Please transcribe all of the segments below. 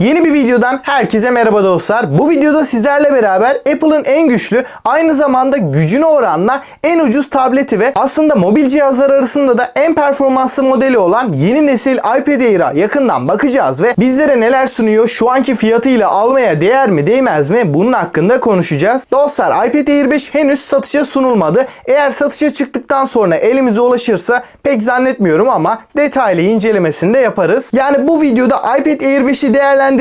Yeni bir videodan herkese merhaba dostlar. Bu videoda sizlerle beraber Apple'ın en güçlü, aynı zamanda gücüne oranla en ucuz tableti ve aslında mobil cihazlar arasında da en performanslı modeli olan yeni nesil iPad Air'a yakından bakacağız ve bizlere neler sunuyor, şu anki fiyatıyla almaya değer mi değmez mi, bunun hakkında konuşacağız. Dostlar, iPad Air 5 henüz satışa sunulmadı. Eğer satışa çıktıktan sonra elimize ulaşırsa pek zannetmiyorum ama detaylı incelemesini de yaparız. Yani bu videoda iPad Air 5'i değerlendireceğiz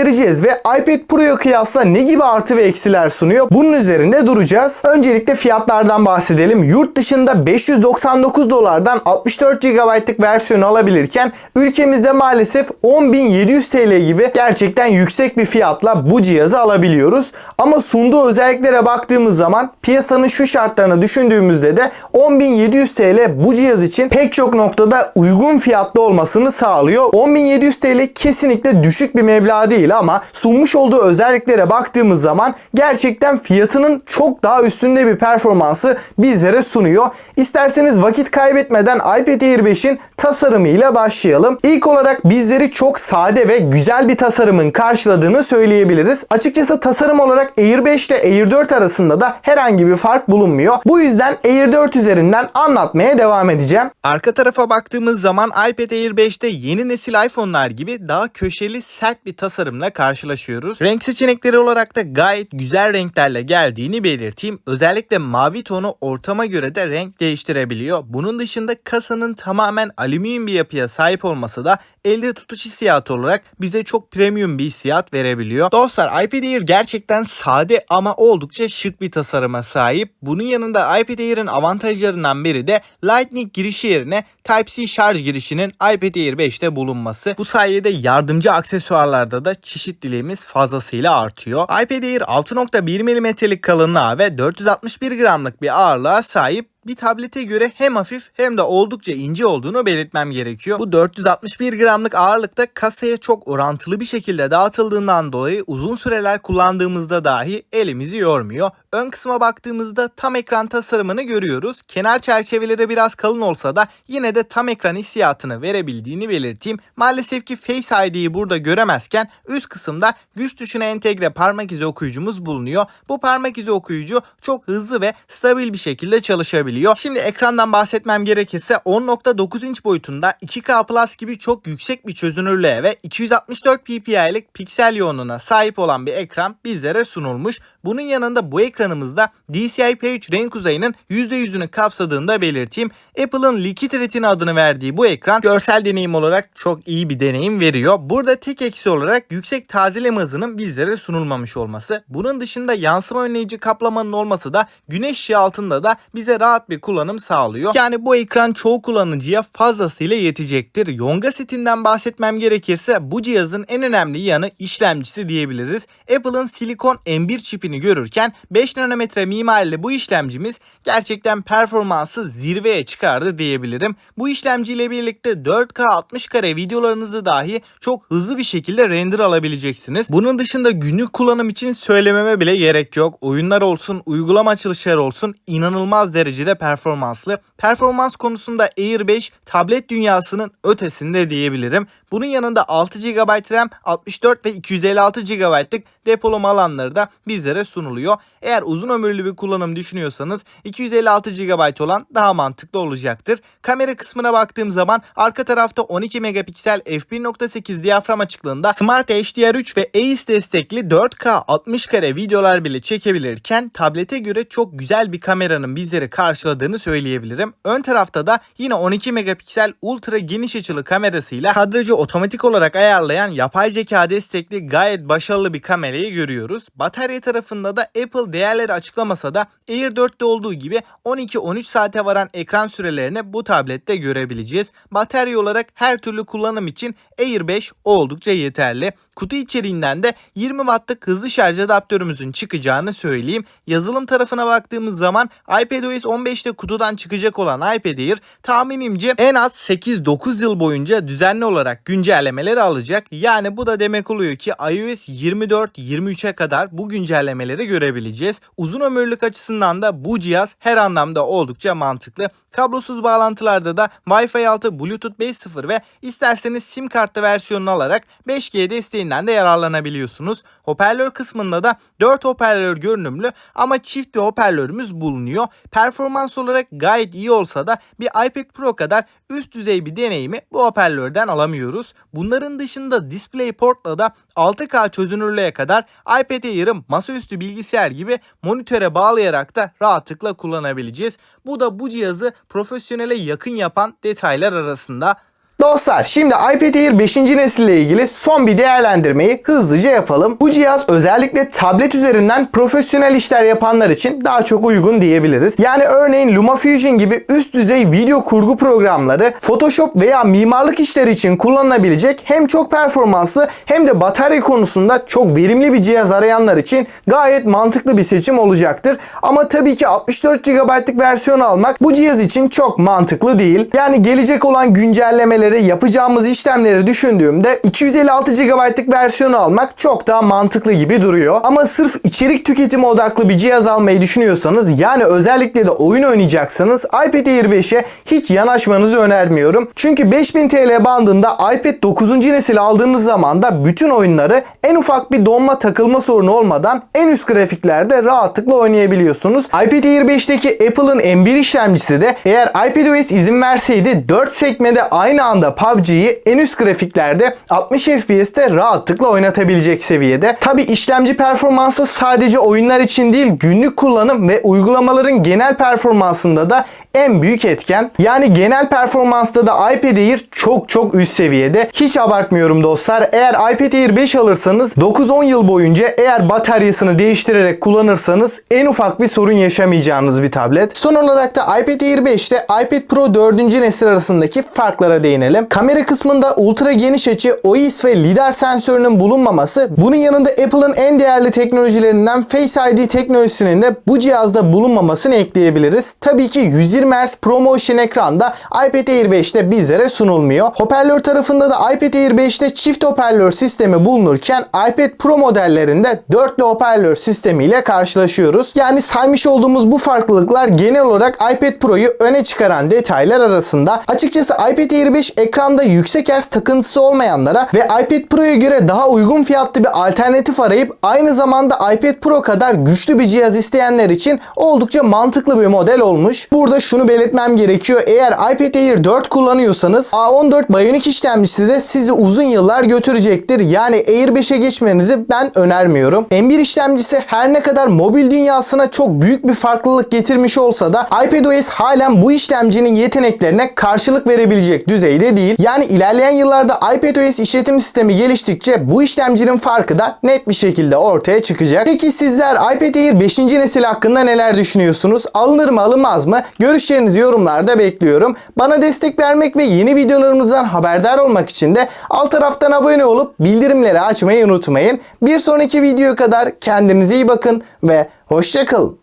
ve iPad Pro'ya kıyasla ne gibi artı ve eksiler sunuyor, bunun üzerinde duracağız. Öncelikle fiyatlardan bahsedelim. Yurt dışında 599 dolardan 64 GB'lık versiyonu alabilirken ülkemizde maalesef 10.700 TL gibi gerçekten yüksek bir fiyatla bu cihazı alabiliyoruz. Ama sunduğu özelliklere baktığımız zaman piyasanın şu şartlarını düşündüğümüzde de 10.700 TL bu cihaz için pek çok noktada uygun fiyatlı olmasını sağlıyor. 10.700 TL kesinlikle düşük bir meblağ değil ama sunmuş olduğu özelliklere baktığımız zaman gerçekten fiyatının çok daha üstünde bir performansı bizlere sunuyor. İsterseniz vakit kaybetmeden iPad Air 5'in tasarımıyla başlayalım. İlk olarak bizleri çok sade ve güzel bir tasarımın karşıladığını söyleyebiliriz. Açıkçası tasarım olarak Air 5 ile Air 4 arasında da herhangi bir fark bulunmuyor. Bu yüzden Air 4 üzerinden anlatmaya devam edeceğim. Arka tarafa baktığımız zaman iPad Air 5'te yeni nesil iPhone'lar gibi daha köşeli, sert bir tasarımla karşılaşıyoruz. Renk seçenekleri olarak da gayet güzel renklerle geldiğini belirteyim. Özellikle mavi tonu ortama göre de renk değiştirebiliyor. Bunun dışında kasanın tamamen alüminyum bir yapıya sahip olması da elde tutuş hissiyatı olarak bize çok premium bir hissiyat verebiliyor. Dostlar, iPad Air gerçekten sade ama oldukça şık bir tasarıma sahip. Bunun yanında iPad Air'in avantajlarından biri de Lightning girişi yerine Type-C şarj girişinin iPad Air 5'te bulunması. Bu sayede yardımcı aksesuarlarda da çeşitliliğimiz fazlasıyla artıyor. iPad Air 6.1 mm'lik kalınlığa ve 461 gramlık bir ağırlığa sahip. Bir tablete göre hem hafif hem de oldukça ince olduğunu belirtmem gerekiyor. Bu 461 gramlık ağırlıkta kasaya çok orantılı bir şekilde dağıtıldığından dolayı uzun süreler kullandığımızda dahi elimizi yormuyor. Ön kısma baktığımızda tam ekran tasarımını görüyoruz. Kenar çerçeveleri biraz kalın olsa da yine de tam ekran hissiyatını verebildiğini belirteyim. Maalesef ki Face ID'yi burada göremezken üst kısımda güç tuşuna entegre parmak izi okuyucumuz bulunuyor. Bu parmak izi okuyucu çok hızlı ve stabil bir şekilde çalışabiliyor. Şimdi ekrandan bahsetmem gerekirse 10.9 inç boyutunda 2K Plus gibi çok yüksek bir çözünürlüğe ve 264 ppi'lik piksel yoğunluğuna sahip olan bir ekran bizlere sunulmuş. Bunun yanında bu ekranımızda DCI-P3 renk uzayının %100'ünü kapsadığını da belirteyim. Apple'ın Liquid Retina adını verdiği bu ekran görsel deneyim olarak çok iyi bir deneyim veriyor. Burada tek eksi olarak yüksek tazeleme hızının bizlere sunulmamış olması. Bunun dışında yansıma önleyici kaplamanın olması da güneş ışığı altında da bize rahat bir kullanım sağlıyor. Yani bu ekran çoğu kullanıcıya fazlasıyla yetecektir. Yonga setinden bahsetmem gerekirse bu cihazın en önemli yanı işlemcisi diyebiliriz. Apple'ın silikon M1 çipini görürken 5 nanometre mimarili bu işlemcimiz gerçekten performansı zirveye çıkardı diyebilirim. Bu işlemciyle birlikte 4K 60 kare videolarınızı dahi çok hızlı bir şekilde render alabileceksiniz. Bunun dışında günlük kullanım için söylememe bile gerek yok. Oyunlar olsun, uygulama açılışları olsun inanılmaz derecede performanslı. Performans konusunda Air 5 tablet dünyasının ötesinde diyebilirim. Bunun yanında 6 GB RAM, 64 ve 256 GB'lık depolama alanları da bizlere sunuluyor. Eğer uzun ömürlü bir kullanım düşünüyorsanız 256 GB olan daha mantıklı olacaktır. Kamera kısmına baktığım zaman arka tarafta 12 megapiksel f1.8 diyafram açıklığında Smart HDR3 ve EIS destekli 4K 60 kare videolar bile çekebilirken tablete göre çok güzel bir kameranın bizleri karşıladığını söyleyebilirim. Ön tarafta da yine 12 megapiksel ultra geniş açılı kamerasıyla kadrajı otomatik olarak ayarlayan yapay zeka destekli gayet başarılı bir kamerayı görüyoruz. Batarya tarafında da Apple değerleri açıklamasa da Air 4'te olduğu gibi 12-13 saate varan ekran sürelerini bu tablette görebileceğiz. Batarya olarak her türlü kullanım için Air 5 oldukça yeterli. Kutu içeriğinden de 20 wattlık hızlı şarj adaptörümüzün çıkacağını söyleyeyim. Yazılım tarafına baktığımız zaman iPadOS 15 2025'te kutudan çıkacak olan iPad Air tahminimce en az 8-9 yıl boyunca düzenli olarak güncellemeleri alacak. Yani bu da demek oluyor ki iOS 24-23'e kadar bu güncellemeleri görebileceğiz. Uzun ömürlük açısından da bu cihaz her anlamda oldukça mantıklı. Kablosuz bağlantılarda da Wi-Fi 6, Bluetooth 5.0 ve isterseniz sim kartlı versiyonunu alarak 5G desteğinden de yararlanabiliyorsunuz. Hoparlör kısmında da 4 hoparlör görünümlü ama çift bir hoparlörümüz bulunuyor. Performans olarak gayet iyi olsa da bir iPad Pro kadar üst düzey bir deneyimi bu hoparlörden alamıyoruz. Bunların dışında DisplayPort'la da 6K çözünürlüğe kadar iPad Air'ı masaüstü bilgisayar gibi monitöre bağlayarak da rahatlıkla kullanabileceğiz. Bu da bu cihazı profesyonele yakın yapan detaylar arasında. Dostlar, şimdi iPad Air 5. nesille ilgili son bir değerlendirmeyi hızlıca yapalım. Bu cihaz özellikle tablet üzerinden profesyonel işler yapanlar için daha çok uygun diyebiliriz. Yani örneğin LumaFusion gibi üst düzey video kurgu programları, Photoshop veya mimarlık işleri için kullanılabilecek hem çok performanslı hem de batarya konusunda çok verimli bir cihaz arayanlar için gayet mantıklı bir seçim olacaktır. Ama tabii ki 64 GB'lık versiyonu almak bu cihaz için çok mantıklı değil. Yani gelecek olan güncellemeleri, yapacağımız işlemleri düşündüğümde 256 GB'lık versiyonu almak çok daha mantıklı gibi duruyor. Ama sırf içerik tüketimi odaklı bir cihaz almayı düşünüyorsanız, yani özellikle de oyun oynayacaksanız iPad Air 5'e hiç yanaşmanızı önermiyorum. Çünkü 5000 TL bandında iPad 9. nesil aldığınız zaman da bütün oyunları en ufak bir donma takılma sorunu olmadan en üst grafiklerde rahatlıkla oynayabiliyorsunuz. iPad Air 5'teki Apple'ın M1 işlemcisi de eğer iPadOS izin verseydi 4 sekmede aynı anda PUBG'yi en üst grafiklerde 60 FPS'te rahatlıkla oynatabilecek seviyede. Tabi işlemci performansı sadece oyunlar için değil, günlük kullanım ve uygulamaların genel performansında da en büyük etken. Yani genel performansta da iPad Air çok üst seviyede. Hiç abartmıyorum dostlar. Eğer iPad Air 5 alırsanız 9-10 yıl boyunca eğer bataryasını değiştirerek kullanırsanız en ufak bir sorun yaşamayacağınız bir tablet. Son olarak da iPad Air 5 ile iPad Pro 4. nesil arasındaki farklara değinelim. Kamera kısmında ultra geniş açı, OIS ve lidar sensörünün bulunmaması, bunun yanında Apple'ın en değerli teknolojilerinden Face ID teknolojisinin de bu cihazda bulunmamasını ekleyebiliriz. Tabii ki 120 Hz ProMotion ekranda iPad Air 5'te bizlere sunulmuyor. Hoparlör tarafında da iPad Air 5'te çift hoparlör sistemi bulunurken iPad Pro modellerinde dörtlü hoparlör sistemiyle karşılaşıyoruz. Yani saymış olduğumuz bu farklılıklar genel olarak iPad Pro'yu öne çıkaran detaylar arasında. Açıkçası iPad Air 5 ekranda yüksek hertz takıntısı olmayanlara ve iPad Pro'ya göre daha uygun fiyatlı bir alternatif arayıp aynı zamanda iPad Pro kadar güçlü bir cihaz isteyenler için oldukça mantıklı bir model olmuş. Burada şunu belirtmem gerekiyor. Eğer iPad Air 4 kullanıyorsanız A14 Bionic işlemcisi de sizi uzun yıllar götürecektir. Yani Air 5'e geçmenizi ben önermiyorum. M1 işlemcisi her ne kadar mobil dünyasına çok büyük bir farklılık getirmiş olsa da iPadOS halen bu işlemcinin yeteneklerine karşılık verebilecek düzeyde değil. Yani ilerleyen yıllarda iPadOS işletim sistemi geliştikçe bu işlemcinin farkı da net bir şekilde ortaya çıkacak. Peki sizler iPad Air 5. nesil hakkında neler düşünüyorsunuz? Alınır mı alınmaz mı? Görüşlerinizi yorumlarda bekliyorum. Bana destek vermek ve yeni videolarımızdan haberdar olmak için de alt taraftan abone olup bildirimleri açmayı unutmayın. Bir sonraki videoya kadar kendinize iyi bakın ve hoşça kalın.